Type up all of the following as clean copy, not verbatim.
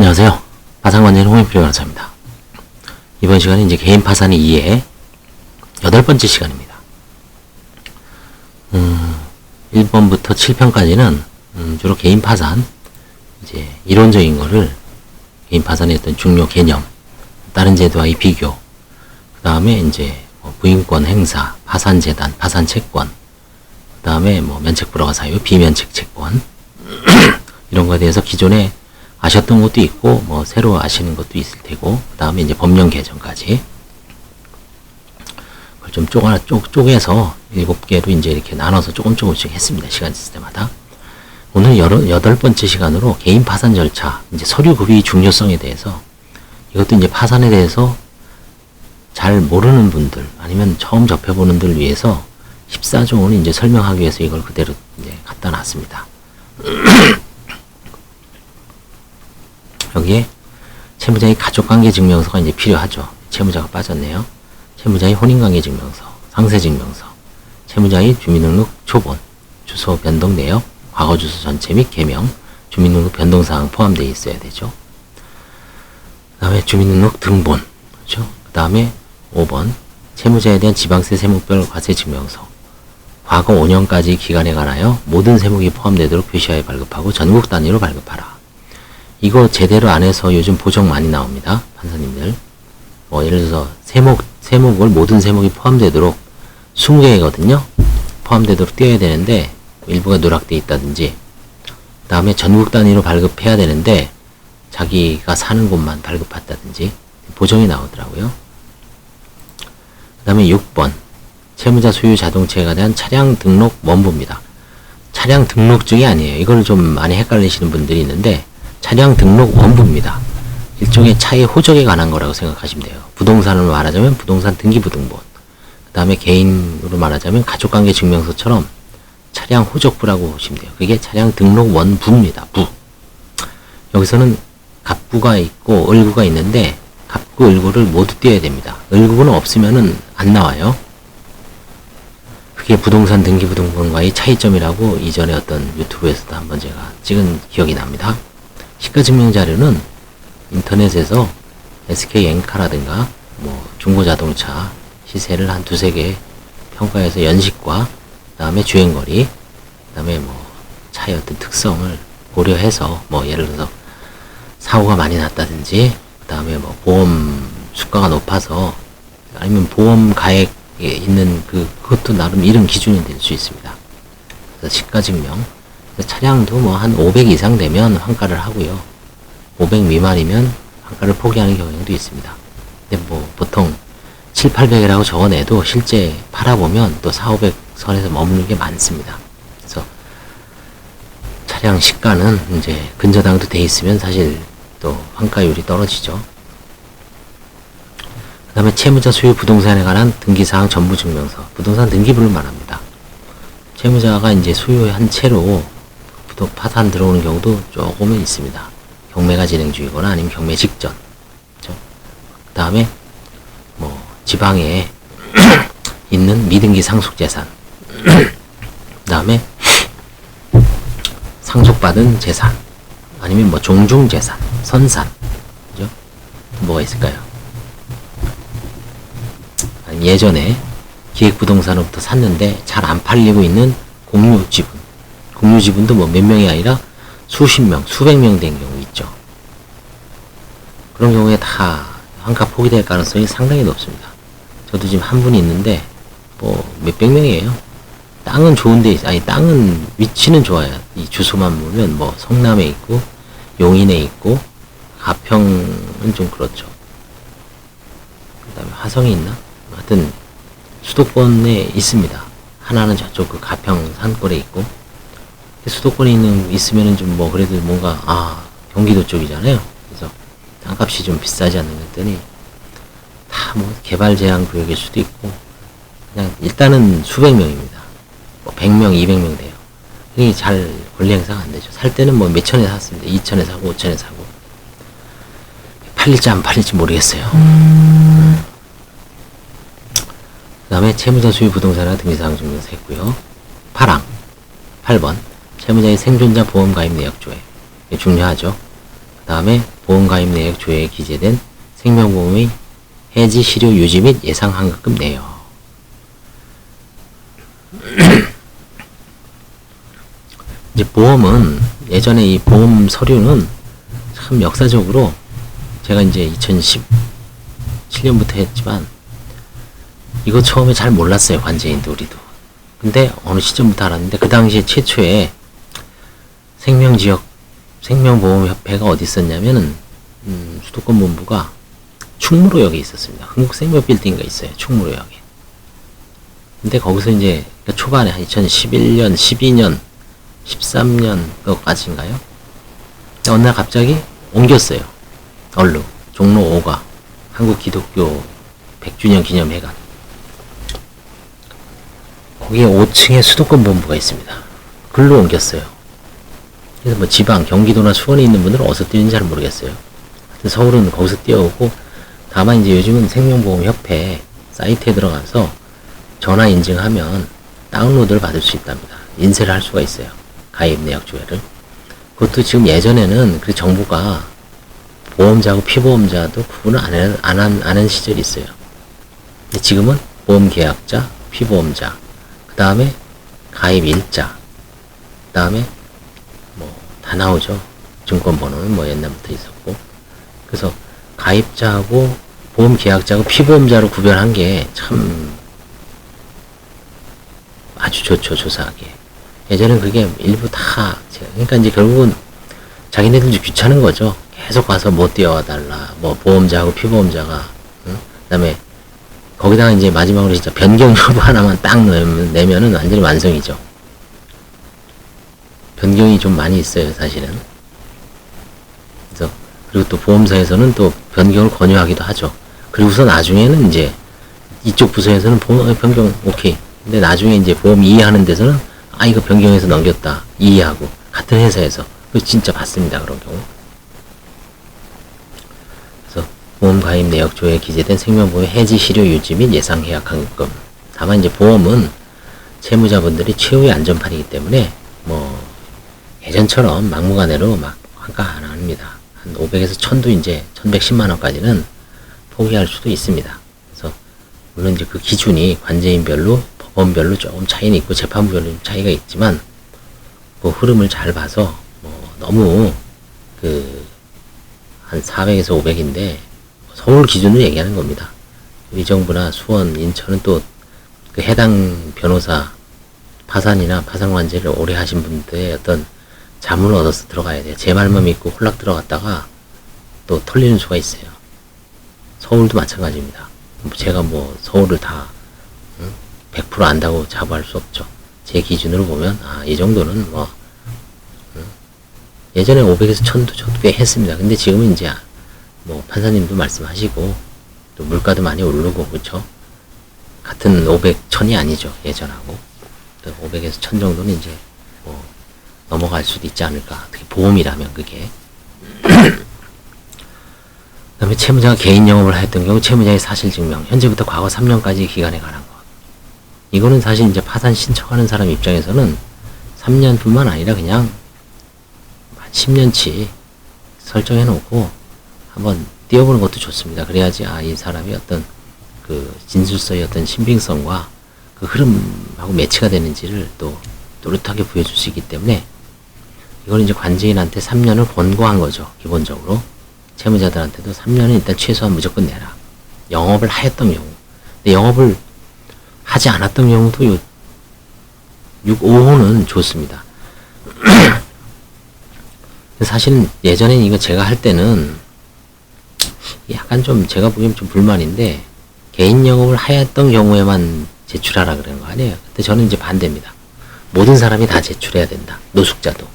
안녕하세요. 파산관리인 홍익필 변호사입니다. 이번 시간은 이제 개인 파산의 2의 8번째 시간입니다. 1번부터 7편까지는 주로 개인 파산, 이제 이론적인 거를 개인 파산의 어떤 중요 개념, 다른 제도와의 비교, 그 다음에 이제 부인권 행사, 파산재단, 파산채권, 그 다음에 면책불허가 사유, 비면책 채권 이런 거에 대해서 기존에 아셨던 것도 있고 새로 아시는 것도 있을 테고, 그 다음에 이제 법령 개정까지 그걸 좀 쪼개서 7개로 이제 이렇게 나눠서 조금씩 했습니다. 시간 있을 때마다. 오늘 8번째 시간으로 개인 파산 절차, 이제 서류 급의 중요성에 대해서, 이것도 이제 파산에 대해서 잘 모르는 분들, 아니면 처음 접해보는 분들 위해서 14종을 이제 설명하기 위해서 이걸 그대로 이제 갖다 놨습니다. 여기에 채무자의 가족관계증명서가 이제 필요하죠. 채무자가 빠졌네요. 채무자의 혼인관계증명서, 상세증명서, 채무자의 주민등록 초본, 주소 변동 내역, 과거 주소 전체 및 개명, 주민등록 변동사항 포함되어 있어야 되죠. 그 다음에 주민등록 등본, 그렇죠. 그 다음에 5번 채무자에 대한 지방세 세목별 과세증명서, 과거 5년까지 기간에 관하여 모든 세목이 포함되도록 표시하여 발급하고 전국 단위로 발급하라. 이거 제대로 안 해서 요즘 보정 많이 나옵니다. 판사님들. 예를 들어서 세목을 모든 세목이 포함되도록 20개거든요. 포함되도록 띄어야 되는데 일부가 누락돼 있다든지, 그 다음에 전국 단위로 발급해야 되는데 자기가 사는 곳만 발급했다든지 보정이 나오더라고요. 그 다음에 6번 채무자 소유 자동차에 대한 차량 등록 원부입니다. 차량 등록증이 아니에요. 이걸 좀 많이 헷갈리시는 분들이 있는데 차량 등록 원부입니다. 일종의 차의 호적에 관한 거라고 생각하시면 돼요. 부동산으로 말하자면 부동산 등기부등본, 그 다음에 개인으로 말하자면 가족관계증명서처럼 차량 호적부라고 보시면 돼요. 그게 차량 등록 원부입니다. 부. 여기서는 갑구가 있고 을구가 있는데 갑구, 을구를 모두 띄어야 됩니다. 을구는 없으면은 안 나와요. 그게 부동산 등기부등본과의 차이점이라고 이전에 어떤 유튜브에서도 한번 제가 찍은 기억이 납니다. 시가증명 자료는 인터넷에서 SK엔카라든가 중고자동차 시세를 한 2-3개 평가해서 연식과 그 다음에 주행거리, 그 다음에 차의 어떤 특성을 고려해서 예를 들어서 사고가 많이 났다든지, 그 다음에 보험 수가가 높아서, 아니면 보험 가액에 있는 그것도 나름 이런 기준이 될 수 있습니다. 그래서 시가증명, 차량도 한 500 이상 되면 환가를 하고요. 500 미만이면 환가를 포기하는 경향도 있습니다. 근데 보통 700-800이라고 적어내도 실제 팔아보면 또 400-500 선에서 머무는 게 많습니다. 그래서 차량 시가는 이제 근저당도 돼 있으면 사실 또 환가율이 떨어지죠. 그 다음에 채무자 소유 부동산에 관한 등기사항 전부증명서, 부동산 등기부를 말합니다. 채무자가 이제 소유한 채로 파산 들어오는 경우도 조금은 있습니다. 경매가 진행 중이거나 아니면 경매 직전. 그렇죠? 그 다음에 지방에 있는 미등기 상속재산, 그 다음에 상속받은 재산, 아니면 종중재산, 선산, 그죠? 뭐가 있을까요? 아니면 예전에 기획부동산으로부터 샀는데 잘 안 팔리고 있는 공유지분, 공유지분도 몇 명이 아니라 수십 명, 수백 명 된 경우 있죠. 그런 경우에 다 환가 포기될 가능성이 상당히 높습니다. 저도 지금 한 분이 있는데 몇백 명이에요. 땅은 좋은데, 땅은 위치는 좋아요. 이 주소만 보면 성남에 있고 용인에 있고 가평은 좀 그렇죠. 그 다음에 화성이 있나? 하여튼 수도권에 있습니다. 하나는 저쪽 그 가평 산골에 있고, 수도권에 있으면은 좀 그래도 뭔가 경기도 쪽이잖아요. 그래서 땅값이 좀 비싸지 않나 했더니 다 개발 제한 구역일 수도 있고, 그냥 일단은 수백 명입니다. 100명, 200명 돼요. 이게 잘 권리 행사가 안 되죠. 살 때는 몇 천에 샀습니다. 2천에 사고 5천에 사고. 팔릴지 안 팔릴지 모르겠어요. 그 다음에 채무자 소유 부동산이나 등기사항 증명서 했고요. 8번 채무자의 생존자 보험 가입 내역 조회. 이게 중요하죠. 그 다음에 보험가입 내역 조회에 기재된 생명보험의 해지 실효 유지 및 예상 환급금 내역. 이제 보험은 예전에 이 보험 서류는 참 역사적으로 제가 이제 2017년부터 했지만 이거 처음에 잘 몰랐어요. 관제인도 우리도. 근데 어느 시점부터 알았는데 그 당시에 최초에 생명보험협회가 어디 있었냐면은 수도권 본부가 충무로역에 있었습니다. 흥국생명빌딩가 있어요. 충무로역에. 근데 거기서 이제 초반에 한 2011년, 12년, 13년까지인가요? 어느 날 갑자기 옮겼어요. 얼루 종로 5가 한국기독교 100주년 기념회관. 거기에 5층에 수도권 본부가 있습니다. 글로 옮겼어요. 그래서 뭐 지방, 경기도나 수원에 있는 분들은 어디서 뛰는지 잘 모르겠어요. 하여튼 서울은 거기서 뛰어오고, 다만 이제 요즘은 생명보험협회 사이트에 들어가서 전화 인증하면 다운로드를 받을 수 있답니다. 인쇄를 할 수가 있어요. 가입 내역 조회를. 그것도 지금 예전에는 그 정보가 보험자하고 피보험자도 구분을 안 하는 시절이 있어요. 근데 지금은 보험계약자, 피보험자, 그 다음에 가입 일자, 그 다음에 뭐 다 나오죠. 증권번호는 뭐 옛날부터 있었고. 그래서 가입자하고 보험계약자하고 피보험자로 구별한 게 참 아주 좋죠. 조사하기에. 예전엔 그게 일부 다, 그러니까 이제 결국은 자기네들도 귀찮은 거죠. 계속 가서 뭐 띄워달라, 뭐 보험자하고 피보험자가, 응? 그 다음에 거기다가 이제 마지막으로 진짜 변경 여부 하나만 딱 내면은 완전히 완성이죠. 변경이 좀 많이 있어요, 사실은. 그래서, 그리고 또 보험사에서는 또 변경을 권유하기도 하죠. 그리고서 나중에는 이제 이쪽 부서에서는 변경 오케이. 근데 나중에 이제 보험 이해하는 데서는 이거 변경해서 넘겼다. 이해하고. 같은 회사에서. 그거 진짜 봤습니다, 그런 경우. 그래서 보험 가입 내역 조회에 기재된 생명보험 해지 실효 유지 및 예상 계약 환급금. 다만 이제 보험은 채무자분들이 최후의 안전판이기 때문에 뭐 예전처럼 막무가내로 막 환가 안 합니다. 한 500에서 1000도 이제 1110만 원까지는 포기할 수도 있습니다. 그래서 물론 이제 그 기준이 관제인별로 법원별로 조금 차이는 있고 재판부별로 좀 차이가 있지만 그 흐름을 잘 봐서 뭐 너무 한 400에서 500인데 서울 기준으로 얘기하는 겁니다. 의정부나 수원, 인천은 또 그 해당 변호사 파산이나 파산관제를 오래 하신 분들의 어떤 자문을 얻어서 들어가야 돼요. 제 말만 믿고 홀락 들어갔다가 또 털리는 수가 있어요. 서울도 마찬가지입니다. 제가 뭐 서울을 다 100% 안다고 자부할 수 없죠. 제 기준으로 보면 이 정도는 뭐 예전에 500에서 1000도 저도 꽤 했습니다. 근데 지금은 이제 뭐 판사님도 말씀하시고 또 물가도 많이 오르고 그렇죠. 같은 500, 1000이 아니죠. 예전하고 500에서 1000 정도는 이제 뭐 넘어갈 수도 있지 않을까. 특히 보험이라면 그게. 그 다음에 채무자가 개인 영업을 했던 경우 채무자의 사실증명, 현재부터 과거 3년까지 기간에 관한 것. 이거는 사실 이제 파산 신청하는 사람 입장에서는 3년뿐만 아니라 그냥 한 10년치 설정해 놓고 한번 띄워보는 것도 좋습니다. 그래야지 이 사람이 어떤 그 진술서의 어떤 신빙성과 그 흐름하고 매치가 되는지를 또 또렷하게 보여줄 수 있기 때문에 이걸 이제 관제인한테 3년을 권고한 거죠. 기본적으로 채무자들한테도 3년은 일단 최소한 무조건 내라. 영업을 하였던 경우. 근데 영업을 하지 않았던 경우도 6,5호는 좋습니다. 사실은 예전엔 이거 제가 할 때는 약간 좀 제가 보기엔 좀 불만인데 개인 영업을 하였던 경우에만 제출하라 그러는 거 아니에요. 근데 저는 이제 반대입니다. 모든 사람이 다 제출해야 된다. 노숙자도.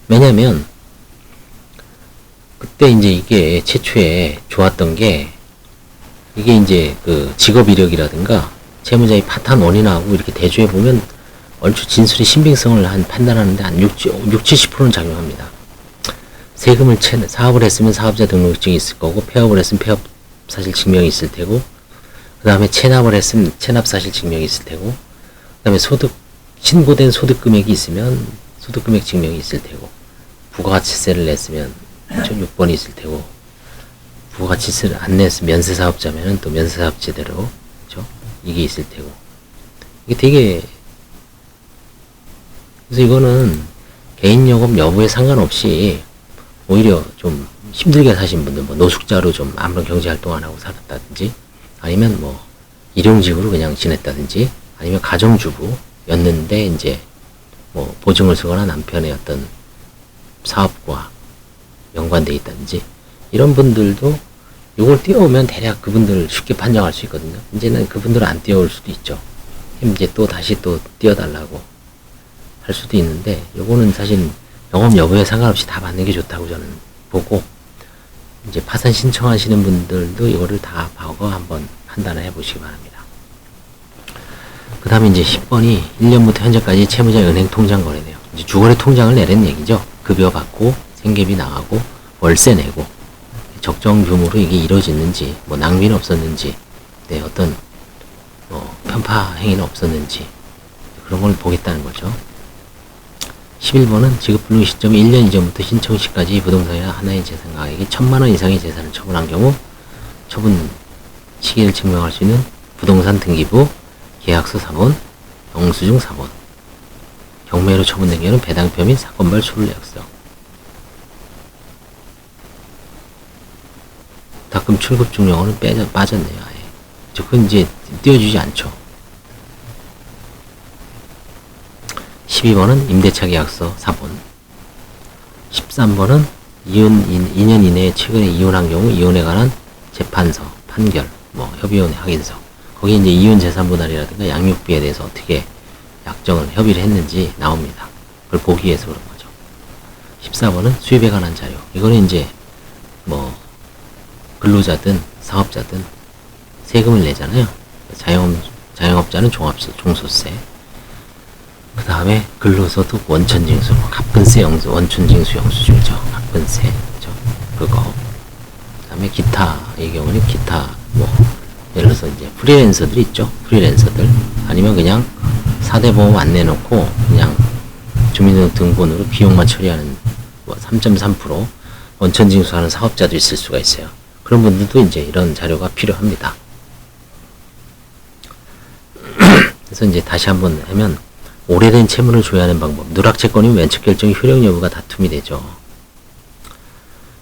왜냐면 그때 이제 이게 최초에 좋았던 게 이게 이제 그 직업 이력이라든가 채무자의 파탄 원인하고 이렇게 대조해 보면 얼추 진술의 신빙성을 판단하는데 한 70%는 작용합니다. 세금을 사업을 했으면 사업자 등록증이 있을 거고 폐업을 했으면 폐업 사실 증명이 있을 테고 그 다음에 체납을 했으면 체납 사실 증명이 있을 테고 그 다음에 신고된 소득 금액이 있으면 소득 금액 증명이 있을 테고 부가가치세를 냈으면 그렇죠? 6번이 있을 테고, 부가치세를 안 냈으면 면세사업자면은 또 면세사업 제대로, 그렇죠? 이게 있을 테고. 이게 되게, 그래서 이거는 개인요금 여부에 상관없이 오히려 좀 힘들게 사신 분들, 뭐 노숙자로 좀 아무런 경제활동 안 하고 살았다든지, 아니면 뭐 일용직으로 그냥 지냈다든지, 아니면 가정주부였는데 이제 뭐 보증을 서거나 남편의 어떤 사업과 연관돼 있다든지, 이런 분들도 이걸 띄워오면 대략 그분들 쉽게 판정할 수 있거든요. 이제는 그분들은 안 띄워올 수도 있죠. 이제 또 다시 또 띄워달라고 할 수도 있는데, 요거는 사실 영업 여부에 상관없이 다 받는 게 좋다고 저는 보고, 이제 파산 신청하시는 분들도 이거를 다 보고 한번 판단을 해보시기 바랍니다. 그 다음에 이제 10번이 1년부터 현재까지 채무자 은행 통장 거래네요. 이제 주거래 통장을 내라는 얘기죠. 급여 받고 생계비 나가고 월세 내고 적정 규모로 이게 이루어지는지, 뭐 낭비는 없었는지, 네, 어떤 편파 행위는 없었는지, 그런 걸 보겠다는 거죠. 11번은 지급 불능 시점이 1년 이전부터 신청 시까지 부동산이나 하나의 재산 가액이 1000만원 이상의 재산을 처분한 경우 처분 시기를 증명할 수 있는 부동산 등기부, 계약서 사본, 영수증 사본, 경매로 처분된 경우는 배당표 및 사건별 수를 내역서. 가끔 출급 중용어는 빠졌네요. 아예. 그건 이제 띄워주지 않죠. 12번은 임대차 계약서 사본. 13번은 2년 이내에 최근에 이혼한 경우 이혼에 관한 재판서, 판결, 뭐 협의원 확인서. 거기 이제 이혼 재산 분할이라든가 양육비에 대해서 어떻게 약정을 협의를 했는지 나옵니다. 그걸 보기 위해서 그런 거죠. 14번은 수입에 관한 자료. 이거는 이제 뭐 근로자든 사업자든 세금을 내잖아요. 자영업자는 종소세. 그 다음에 근로소득 원천징수, 갑근세 원천징수 영수증이죠. 갑근세, 그죠? 그거. 그 다음에 기타, 이 경우는 기타, 뭐, 예를 들어서 이제 프리랜서들 있죠. 프리랜서들. 아니면 그냥 4대 보험 안 내놓고 그냥 주민등록번호로 비용만 처리하는 뭐 3.3% 원천징수하는 사업자도 있을 수가 있어요. 그런 분들도 이제 이런 자료가 필요합니다. 그래서 이제 다시 한번 하면, 오래된 채무를 조회하는 방법. 누락채권이면 왼측결정의 효력 여부가 다툼이 되죠.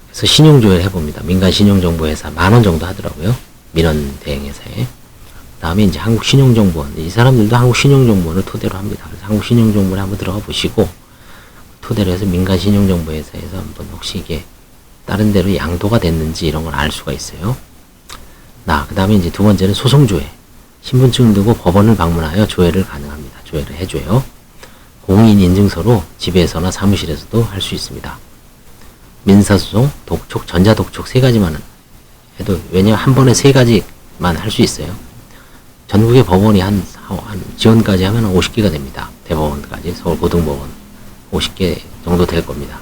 그래서 신용조회를 해봅니다. 민간 신용정보회사 10,000원 정도 하더라고요. 민원대행회사에. 그 다음에 이제 한국신용정보원. 이 사람들도 한국신용정보원을 토대로 합니다. 그래서 한국신용정보원에 한번 들어가 보시고, 토대로 해서 민간 신용정보회사에서 한번 혹시 이게 다른 데로 양도가 됐는지 이런 걸 알 수가 있어요. 그 다음에 이제 두 번째는 소송조회. 신분증 들고 법원을 방문하여 조회를 가능합니다. 조회를 해줘요. 공인 인증서로 집에서나 사무실에서도 할 수 있습니다. 민사소송, 독촉, 전자독촉 3가지만 해도, 왜냐면 한 번에 3가지만 할 수 있어요. 전국의 법원이 한 지원까지 하면 50개가 됩니다. 대법원까지, 서울고등법원 50개 정도 될 겁니다.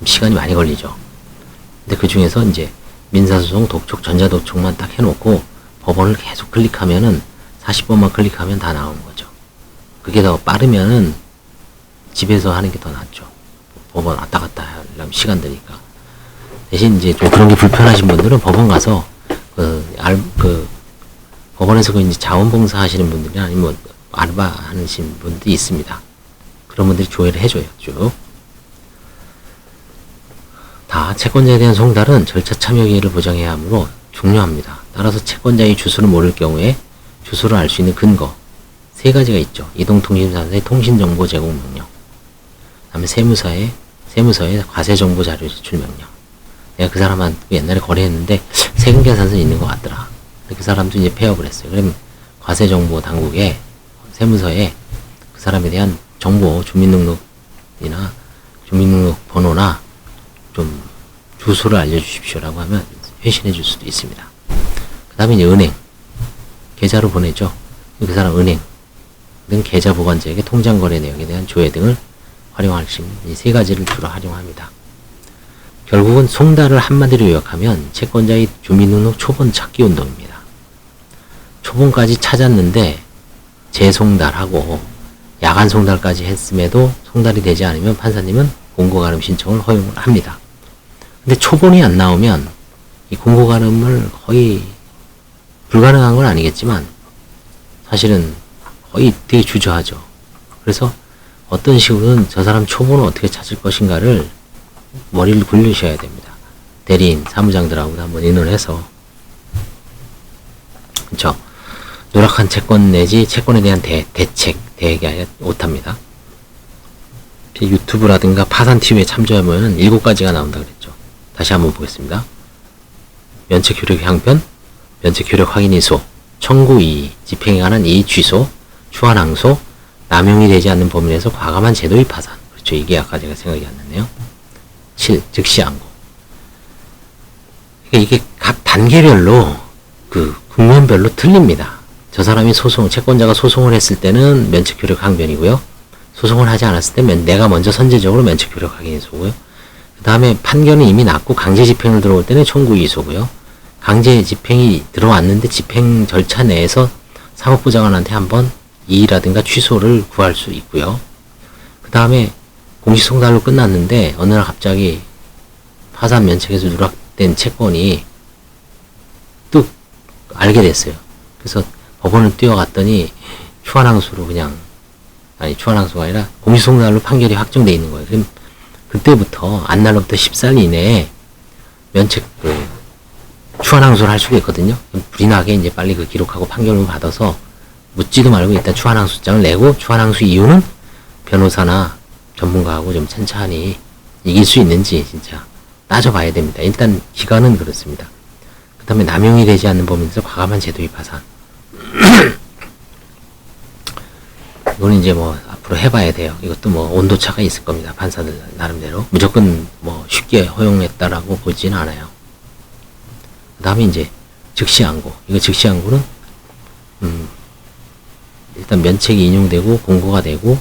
시간이 많이 걸리죠. 근데 그 중에서 이제 민사소송, 독촉, 전자독촉만 딱 해놓고 법원을 계속 클릭하면은 40번만 클릭하면 다 나오는 거죠. 그게 더 빠르면은 집에서 하는 게 더 낫죠. 법원 왔다 갔다 하려면 시간 드니까. 대신 이제 좀 그런 게 불편하신 분들은 법원 가서 법원에서 그 이제 자원봉사 하시는 분들이, 아니면 알바 하시는 분들이 있습니다. 그런 분들이 조회를 해줘요. 쭉. 다 채권자에 대한 송달은 절차 참여 기회를 보장해야 하므로 중요합니다. 따라서 채권자의 주소를 모를 경우에 주소를 알 수 있는 근거 3가지가 있죠. 이동통신사의 통신정보 제공 명령, 그 다음에 세무서의 과세정보 자료 제출 명령. 내가 그 사람한테 옛날에 거래했는데 세금 계산서는 있는 것 같더라. 그 사람도 이제 폐업을 했어요. 그럼 과세정보 당국에, 세무서에 그 사람에 대한 정보, 주민등록이나 주민등록 번호나 좀 주소를 알려주십시오라고 하면 회신해 줄 수도 있습니다. 그 다음에 이제 은행, 계좌로 보내죠. 그 사람 은행 등 계좌 보관자에게 통장 거래 내역에 대한 조회 등을 활용할 수 있는 이 3가지를 주로 활용합니다. 결국은 송달을 한마디로 요약하면 채권자의 주민등록 초본 찾기 운동입니다. 초본까지 찾았는데 재송달하고 야간 송달까지 했음에도 송달이 되지 않으면 판사님은 공고가름 신청을 허용을 합니다. 근데 초본이 안 나오면 이 공고가름을 거의 불가능한 건 아니겠지만 사실은 거의 되게 주저하죠. 그래서 어떤 식으로든 저 사람 초본을 어떻게 찾을 것인가를 머리를 굴리셔야 됩니다. 대리인, 사무장들하고도 한번 의논해서, 그쵸? 누락한 채권 내지 채권에 대한 대책이 아니라 오타입니다. 유튜브라든가 파산TV에 참조하면 7가지가 나온다 그랬죠. 다시 한번 보겠습니다. 면책효력 향변, 면책효력 확인 이소, 청구 이의, 집행에 관한 이의 취소, 추한 항소, 남용이 되지 않는 범위 내에서 과감한 제도의 파산. 그렇죠. 이게 아까 제가 생각이 안 났네요. 7. 즉시 항고. 그러니까 이게 각 단계별로 그 국면별로 틀립니다. 저 사람이 채권자가 소송을 했을 때는 면책효력 항변이고요. 소송을 하지 않았을 때 내가 먼저 선제적으로 면책효력 확인 이소고요. 그 다음에 판결은 이미 났고 강제 집행을 들어올 때는 청구 이소고요. 강제 집행이 들어왔는데 집행 절차 내에서 사법부 장관한테 한번 이의라든가 취소를 구할 수 있고요. 그 다음에 공시송달로 끝났는데 어느 날 갑자기 파산 면책에서 누락된 채권이 뚝 알게 됐어요. 그래서 법원을 뛰어갔더니 추한항소로 추한항소가 아니라 공시송달로 판결이 확정돼 있는 거예요. 그럼 그때부터 안날로부터 14일 이내에 추한항소를 할 수가 있거든요. 불이 나게 이제 빨리 그 기록하고 판결을 받아서 묻지도 말고 일단 추한항소장을 내고, 추한항소 이유는 변호사나 전문가하고 좀 천천히 이길 수 있는지 진짜 따져봐야 됩니다. 일단 기간은 그렇습니다. 그 다음에 남용이 되지 않는 범위에서 과감한 제도의 파산. 이거는 이제 뭐 앞으로 해봐야 돼요. 이것도 뭐 온도차가 있을 겁니다. 판사들 나름대로. 무조건 뭐 쉽게 허용했다라고 보지는 않아요. 그 다음에 이제 즉시항고. 이거 즉시항고는 일단 면책이 인용되고 공고가 되고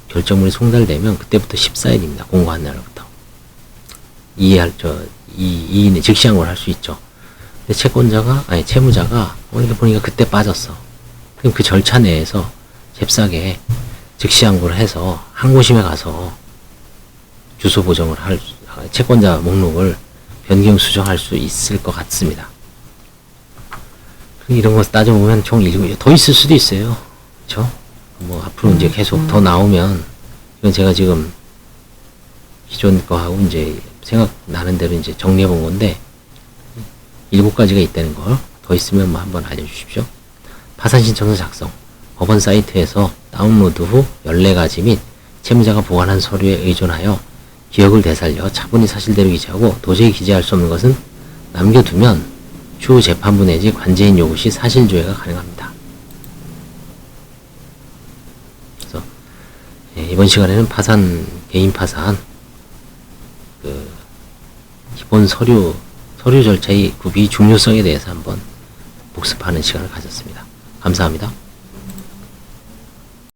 결정문이 송달되면 그때부터 14일입니다. 공고한 날부터. 즉시항고를 할 수 있죠. 근데 채무자가 보니까 그때 빠졌어. 그럼 그 절차 내에서 잽싸게 즉시항고를 해서 항고심에 가서 주소 보정을 채권자 목록을 변경 수정할 수 있을 것 같습니다. 이런 거 따져보면 총 7개 더 있을 수도 있어요. 그쵸? 뭐 앞으로 이제 계속 더 나오면, 이건 제가 지금 기존 거하고 이제 생각나는 대로 이제 정리해 본 건데 7가지가 있다는 걸 더 있으면 뭐 한번 알려주십시오. 파산신청서 작성. 법원 사이트에서 다운로드 후 14가지 및 채무자가 보관한 서류에 의존하여 기억을 되살려 차분히 사실대로 기재하고 도저히 기재할 수 없는 것은 남겨두면 추후 재판부 내지 관제인 요구 시 사실조회가 가능합니다. 그래서 이번 시간에는 개인 파산 기본 서류 절차의 구비 중요성에 대해서 한번 복습하는 시간을 가졌습니다. 감사합니다.